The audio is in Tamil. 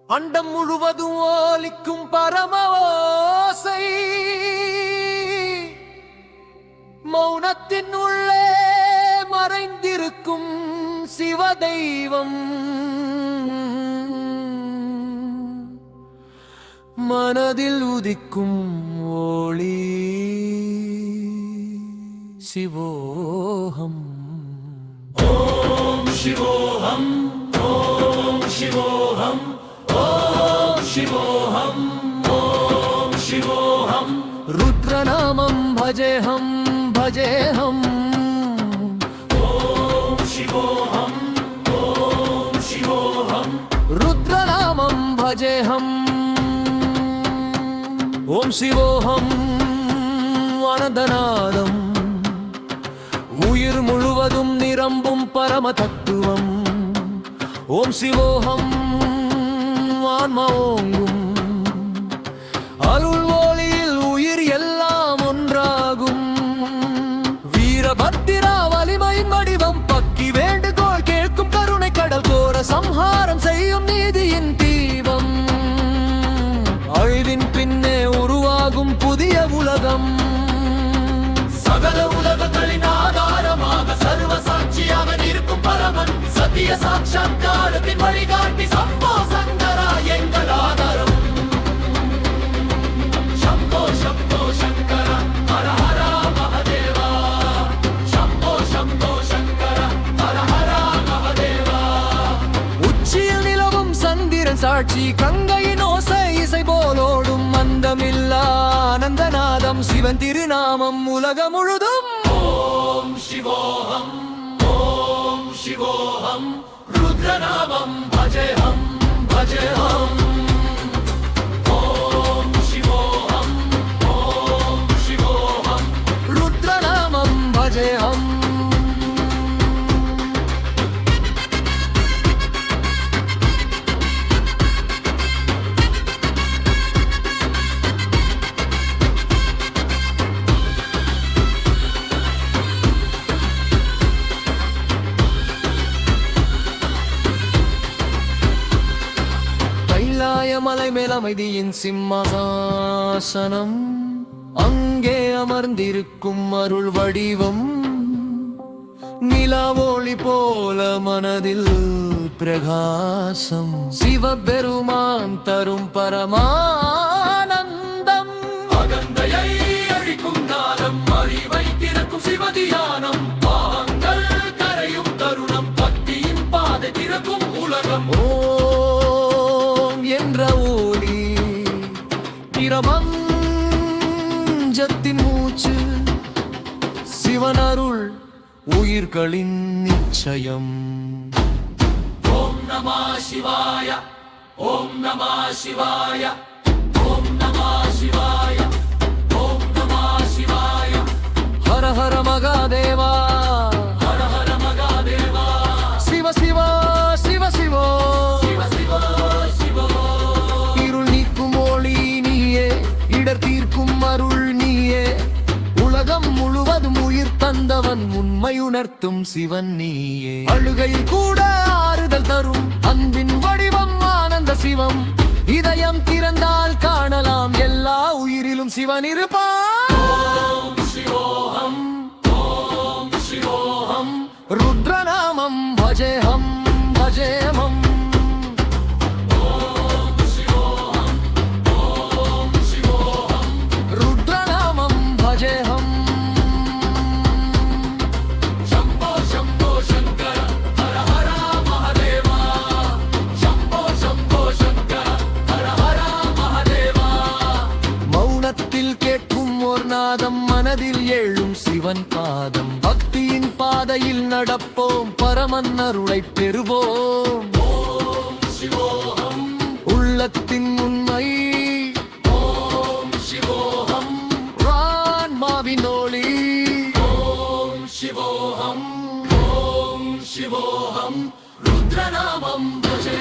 அண்டம் முழுவதும் ஓலிக்கும் பரம ஓசை மௌனத்தின் உள்ளே மறைந்திருக்கும் சிவதெய்வம் மனதில் உதிக்கும் ஒளி சிவோகம். ஓம் சிவோகம், ஓம் சிவோகம், ஓம் சிவோகம், ஓம் சிவோகம். ருத்ரநாமம் பஜேஹம் பஜேஹம். ஓம் சிவோகம், ஓம் சிவோகம். ருத்ரநாமம் பஜேஹம். ஓம் சிவோகம் ஆனந்தநாதம். உயிர் முழுவதும் நிரம்பும் பரம தத்துவம். ஓம் சிவோகம் ஆன்மா ஓங்கும். அருள் ஒளியில் உயிர் எல்லாம் ஒன்றாகும். வீரபத்திரா வலிமையின் வடிவம். பக்கி வேண்டுகோள் கேட்கும் கருணை கடல். கோர சம்ஹாரம் செய்யும் நீதியின் தீபம். அழிவின் பின்னே உருவாகும் புதிய உலகம். சகல உலகங்களின் ஆதாரமாக சர்வ சாட்சியாக இருக்கும் பரமன். சத்திய சாட்சாத்காரத்தின் வழிகாட்டி சம்போ சங்கரா எங்கள் ஆதாரம். சம்போ சம்போ சங்கரா ஹர ஹர மகாதேவா. சம்போ சம்போ சங்கரா ஹர ஹர மகாதேவா. உச்சியில் நிலவும் சந்திரன் சாட்சி. கங்கையின் ஓசை இசை போலோடும். அந்தமில்லா ஆனந்தநாதம். சிவன் திருநாமம் உலகம் முழுதும். ஓம் சிவோகம், ஓம் சிவோகம். ருத்ரநாமம் பஜேஹம் பஜேஹம். ஓம் சிவோகம், ஓம் சிவோகம். ருத்ரநாமம் பஜேஹம். மலை மேல் அமைதியின் சிம்மாசனம். அங்கே அமர்ந்திருக்கும் அருள் வடிவம். நிலாவோளி போல மனதில் பிரகாசம். சிவபெருமான் தரும் பரமானந்தம். அகந்தையை அழிக்கும் நாதம். அறிவை திறக்கும் சிவதியானம். பாங்கள் கரையும் தருணம். பக்தியின் பாதை திறக்கும் உலகம். என்ற ஒளி பிரபஞ்சத்தின் மூச்சு. சிவனருள் உயிர்களின் நிச்சயம். ஓம் நம சிவாய, ஓம் நம சிவாய, ஓம் நம சிவாய, ஓம் நம சிவாய. ஹர ஹர மகாதேவா, ஹர ஹர மகாதேவா. சிவ சிவ சிவ சிவோ. தீர்க்கும் அருள் நீயே. உலகம் முழுவதும் உயிர் தந்தவன். உண்மையுணர்த்தும் சிவன் நீயே. அழுகையில் கூட ஆறுதல் தரும் அன்பின் வடிவம் ஆனந்த சிவம். இதயம் திறந்தால் காணலாம் எல்லா உயிரிலும் சிவன் இருப்பான். ஓம் சிவோகம், ஓம் சிவோகம். ருத்ரநாமம் பஜேஹம் பஜேஹம். மனதில் எழும் சிவன் பாதம். பக்தியின் பாதையில் நடப்போம். பரமன் அருளை பெறுவோம். ஓம் சிவோகம் உள்ளத்தின் உண்மை. ஓம் சிவோகம் ஆன்மாவின் ஒளி. ஓம் சிவோகம், ஓம் சிவோகம். ருத்ரநாமம் பஜே.